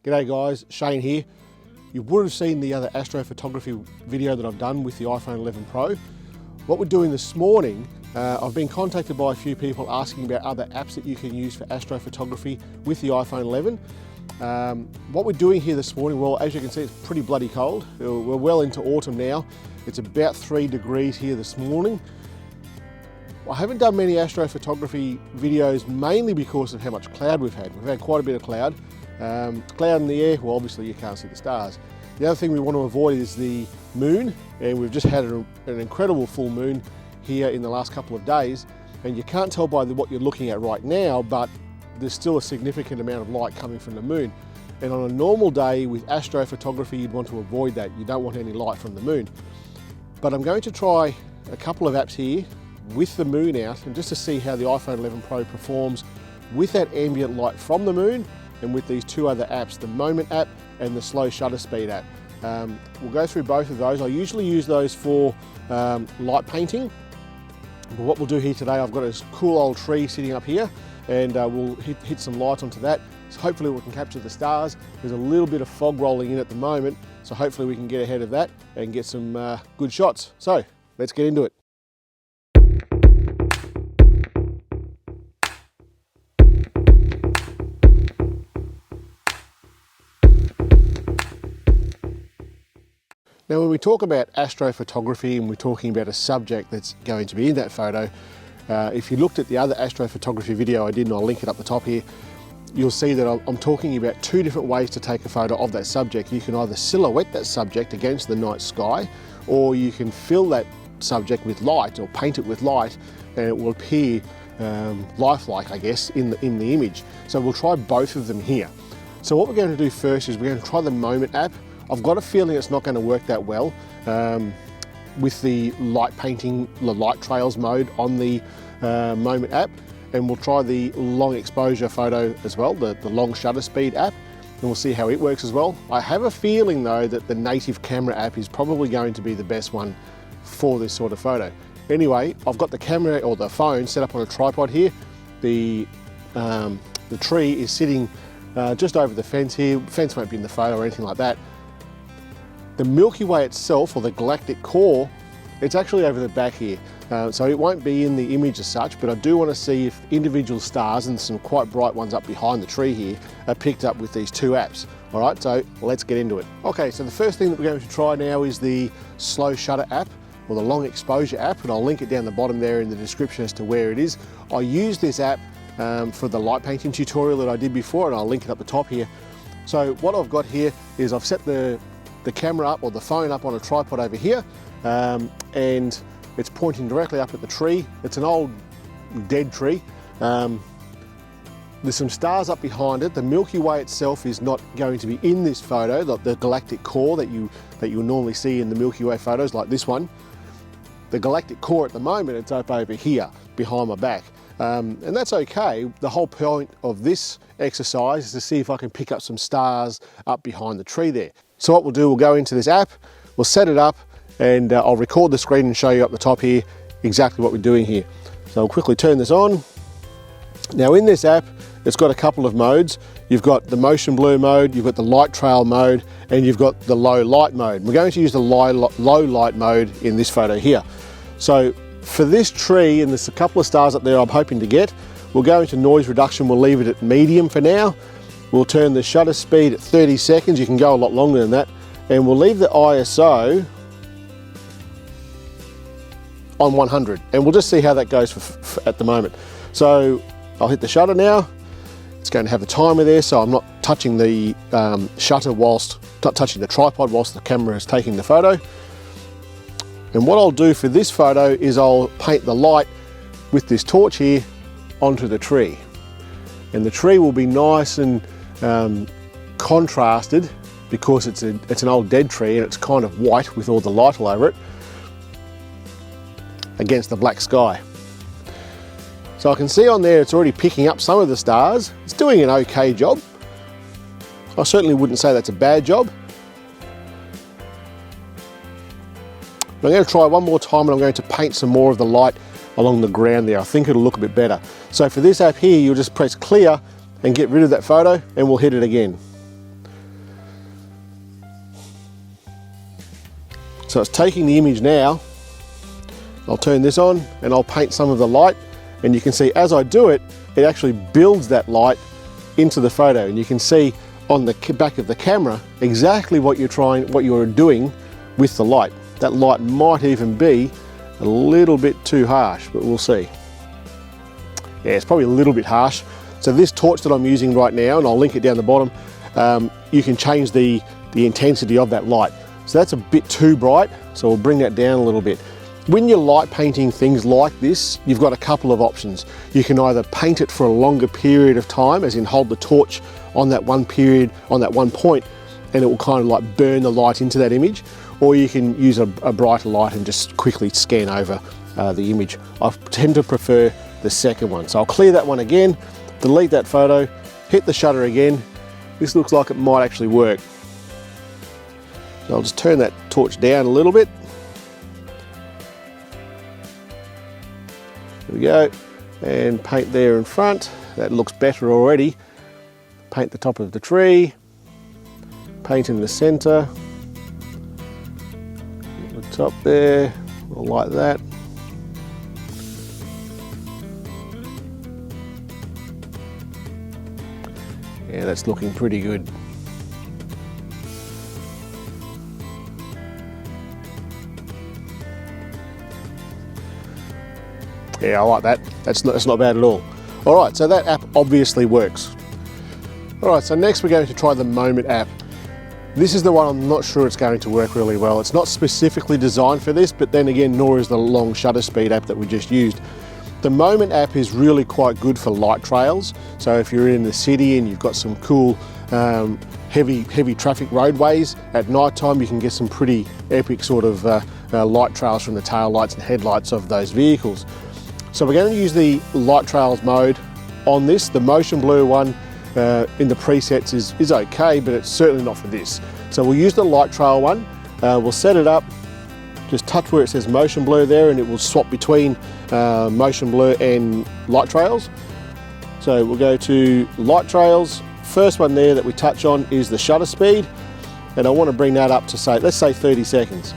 G'day guys, Shane here. You would have seen the other astrophotography video that I've done with the iPhone 11 Pro. What we're doing this morning, I've been contacted by a few people asking about other apps that you can use for astrophotography with the iPhone 11. What we're doing here this morning, well, as you can see, it's pretty bloody cold. We're well into autumn now. It's about 3 degrees here this morning. I haven't done many astrophotography videos mainly because of how much cloud we've had. We've had quite a bit of cloud. Cloud in the air, well obviously you can't see the stars. The other thing we want to avoid is the moon, and we've just had an incredible full moon here in the last couple of days, and you can't tell by what you're looking at right now, but there's still a significant amount of light coming from the moon. And on a normal day with astrophotography, you'd want to avoid that. You don't want any light from the moon. But I'm going to try a couple of apps here with the moon out, and just to see how the iPhone 11 Pro performs with that ambient light from the moon, and with these two other apps, the Moment app and the slow shutter speed app. We'll go through both of those. I usually use those for light painting. But what we'll do here today, I've got a cool old tree sitting up here, and we'll hit some light onto that. So hopefully we can capture the stars. There's a little bit of fog rolling in at the moment, so hopefully we can get ahead of that and get some good shots. So let's get into it. Now when we talk about astrophotography and we're talking about a subject that's going to be in that photo, if you looked at the other astrophotography video I did, and I'll link it up the top here, you'll see that I'm talking about two different ways to take a photo of that subject. You can either silhouette that subject against the night sky, or you can fill that subject with light or paint it with light, and it will appear lifelike, I guess, in the image. So we'll try both of them here. So what we're going to do first is we're going to try the Moment app. I've got a feeling it's not going to work that well with the light painting, the light trails mode on the Moment app, and we'll try the long exposure photo as well, the long shutter speed app, and we'll see how it works as well. I have a feeling though that the native camera app is probably going to be the best one for this sort of photo. Anyway, I've got the camera or the phone set up on a tripod here. The tree is sitting just over the fence here. The fence won't be in the photo or anything like that. The Milky Way itself, or the galactic core, it's actually over the back here. So it won't be in the image as such, but I do want to see if individual stars, and some quite bright ones up behind the tree here, are picked up with these two apps. All right, so let's get into it. Okay, so the first thing that we're going to try now is the slow shutter app, or the long exposure app, and I'll link it down the bottom there in the description as to where it is. I use this app for the light painting tutorial that I did before, and I'll link it up the top here. So what I've got here is I've set the camera up, or the phone up, on a tripod over here, and it's pointing directly up at the tree. It's an old dead tree. There's some stars up behind it. The Milky Way itself is not going to be in this photo, the galactic core that you'll normally see in the Milky Way photos like this one. The galactic core at the moment, it's up over here behind my back. And that's okay. The whole point of this exercise is to see if I can pick up some stars up behind the tree there. So what we'll do, we'll go into this app, we'll set it up, and I'll record the screen and show you up the top here exactly what we're doing here. So I'll quickly turn this on. Now in this app, it's got a couple of modes. You've got the motion blur mode, you've got the light trail mode, and you've got the low light mode. We're going to use the low light mode in this photo here. So for this tree, and there's a couple of stars up there I'm hoping to get, we'll go into noise reduction. We'll leave it at medium for now. We'll turn the shutter speed at 30 seconds. You can go a lot longer than that. And we'll leave the ISO on 100. And we'll just see how that goes at the moment. So I'll hit the shutter now. It's going to have the timer there, so I'm not touching the shutter not touching the tripod whilst the camera is taking the photo. And what I'll do for this photo is I'll paint the light with this torch here onto the tree. And the tree will be nice and contrasted, because it's an old dead tree and it's kind of white with all the light all over it against the black sky. So I can see on there it's already picking up some of the stars. It's doing an okay job. I certainly wouldn't say that's a bad job. I'm going to try one more time, and I'm going to paint some more of the light along the ground there. I think it'll look a bit better. So for this app here, you'll just press clear and get rid of that photo, and we'll hit it again. So it's taking the image now. I'll turn this on and I'll paint some of the light, and you can see as I do it, it actually builds that light into the photo, and you can see on the back of the camera exactly what you're doing with the light. That light might even be a little bit too harsh, but we'll see. Yeah, it's probably a little bit harsh. So this torch that I'm using right now, and I'll link it down the bottom, you can change the intensity of that light. So that's a bit too bright, so we'll bring that down a little bit. When you're light painting things like this, you've got a couple of options. You can either paint it for a longer period of time, as in hold the torch on that one period, on that one point, and it will kind of like burn the light into that image, or you can use a brighter light and just quickly scan over the image. I tend to prefer the second one. So I'll clear that one again, delete that photo, hit the shutter again. This looks like it might actually work. So I'll just turn that torch down a little bit. There we go, and paint there in front. That looks better already. Paint the top of the tree, paint in the center, the top there, like that. Yeah, that's looking pretty good. Yeah, I like that. That's not bad at all. All right, so that app obviously works. All right, so next we're going to try the Moment app. This is the one I'm not sure it's going to work really well. It's not specifically designed for this, but then again, nor is the long shutter speed app that we just used. The Moment app is really quite good for light trails. So if you're in the city and you've got some cool heavy traffic roadways at night time, you can get some pretty epic sort of light trails from the tail lights and headlights of those vehicles. So we're going to use the light trails mode on this. The motion blur one in the presets is okay, but it's certainly not for this. So we'll use the light trail one. We'll set it up, just touch where it says motion blur there, and it will swap between motion blur and light trails. So we'll go to light trails. First one there that we touch on is the shutter speed, and I want to bring that up to say, let's say 30 seconds.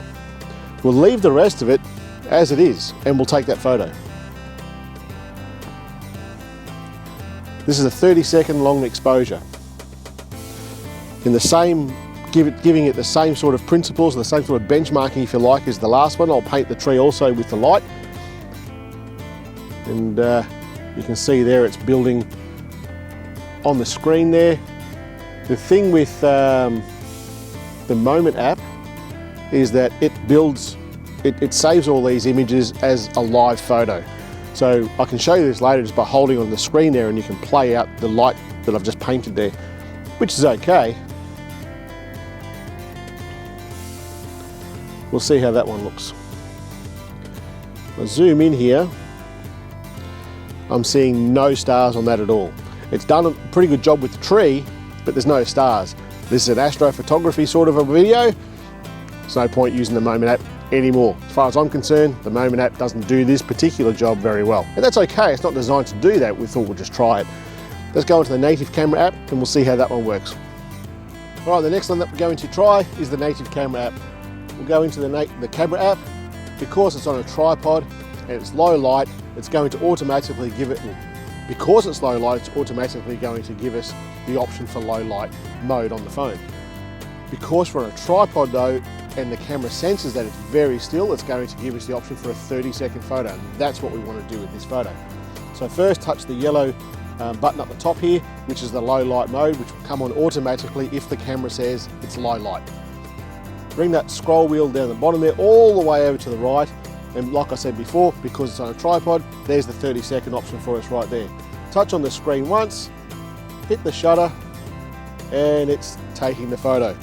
We'll leave the rest of it as it is, and we'll take that photo. This is a 30-second long exposure. In the same, giving it the same sort of principles, the same sort of benchmarking, if you like, as the last one. I'll paint the tree also with the light. And you can see there it's building on the screen there. The thing with the Moment app is that it builds, it saves all these images as a live photo. So I can show you this later just by holding on the screen there, and you can play out the light that I've just painted there, which is okay. We'll see how that one looks. I'll zoom in here. I'm seeing no stars on that at all. It's done a pretty good job with the tree, but there's no stars. This is an astrophotography sort of a video. There's no point using the Moment app anymore. As far as I'm concerned, the Moment app doesn't do this particular job very well. And that's okay, it's not designed to do that. We thought we'd just try it. Let's go into the native camera app and we'll see how that one works. All right, the next one that we're going to try is the native camera app. We'll go into the camera app. Because it's on a tripod and it's low light, it's going to automatically give it, because it's low light, it's automatically going to give us the option for low light mode on the phone. Because we're on a tripod though, and the camera senses that it's very still, it's going to give us the option for a 30-second photo. And that's what we want to do with this photo. So first touch the yellow button up the top here, which is the low light mode, which will come on automatically if the camera says it's low light. Bring that scroll wheel down the bottom there, all the way over to the right. And like I said before, because it's on a tripod, there's the 30-second option for us right there. Touch on the screen once, hit the shutter, and it's taking the photo.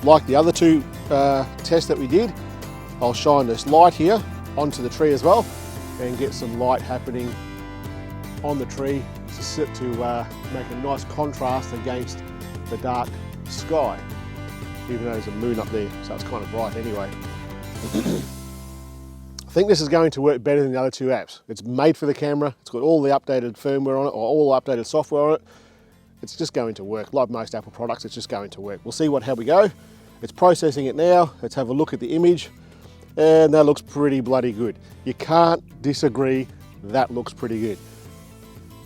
Like the other two tests that we did, I'll shine this light here onto the tree as well and get some light happening on the tree to make a nice contrast against the dark sky, even though there's a moon up there, so it's kind of bright anyway. I think this is going to work better than the other two apps. It's made for the camera, it's got all the updated firmware on it, or all the updated software on it. It's just going to work. Like most Apple products, it's just going to work. We'll see how we go. It's processing it now. Let's have a look at the image, and that looks pretty bloody good. You can't disagree, that looks pretty good.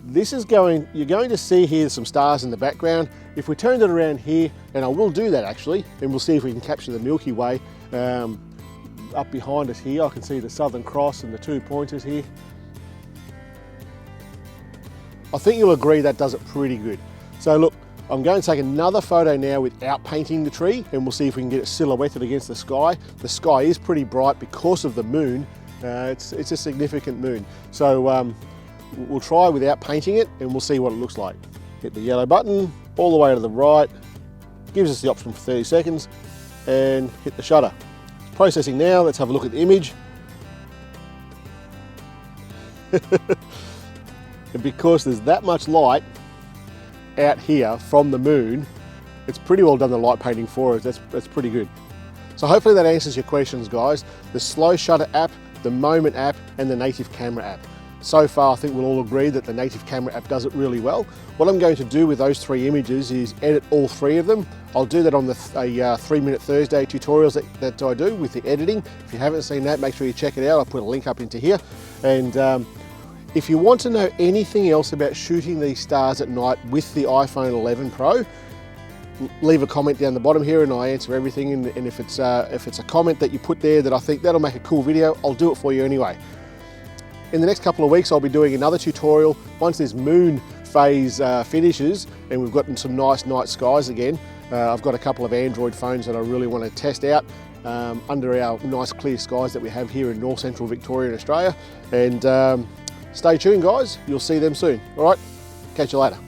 You're going to see here some stars in the background. If we turned it around here, and I will do that actually, and we'll see if we can capture the Milky Way up behind us here. I can see the Southern Cross and the 2 pointers here. I think you'll agree that does it pretty good. So look, I'm going to take another photo now without painting the tree, and we'll see if we can get it silhouetted against the sky. The sky is pretty bright because of the moon. It's a significant moon. So we'll try without painting it, and we'll see what it looks like. Hit the yellow button all the way to the right, gives us the option for 30 seconds, and hit the shutter. It's processing now. Let's have a look at the image. And because there's that much light out here from the moon, it's pretty well done the light painting for us. That's pretty good. So hopefully that answers your questions, guys. The slow shutter app, the moment app, and the native camera app. So far, I think we'll all agree that the native camera app does it really well. What I'm going to do with those 3 images is edit all 3 of them. I'll do that on the 3-Minute Thursday tutorials that I do with the editing. If you haven't seen that, make sure you check it out. I'll put a link up into here. And if you want to know anything else about shooting these stars at night with the iPhone 11 Pro, leave a comment down the bottom here and I answer everything. And if it's a comment that you put there that I think that'll make a cool video, I'll do it for you anyway. In the next couple of weeks, I'll be doing another tutorial. Once this moon phase finishes and we've gotten some nice night skies again, I've got a couple of Android phones that I really want to test out under our nice clear skies that we have here in north central Victoria in Australia. And stay tuned, guys. You'll see them soon. All right, catch you later.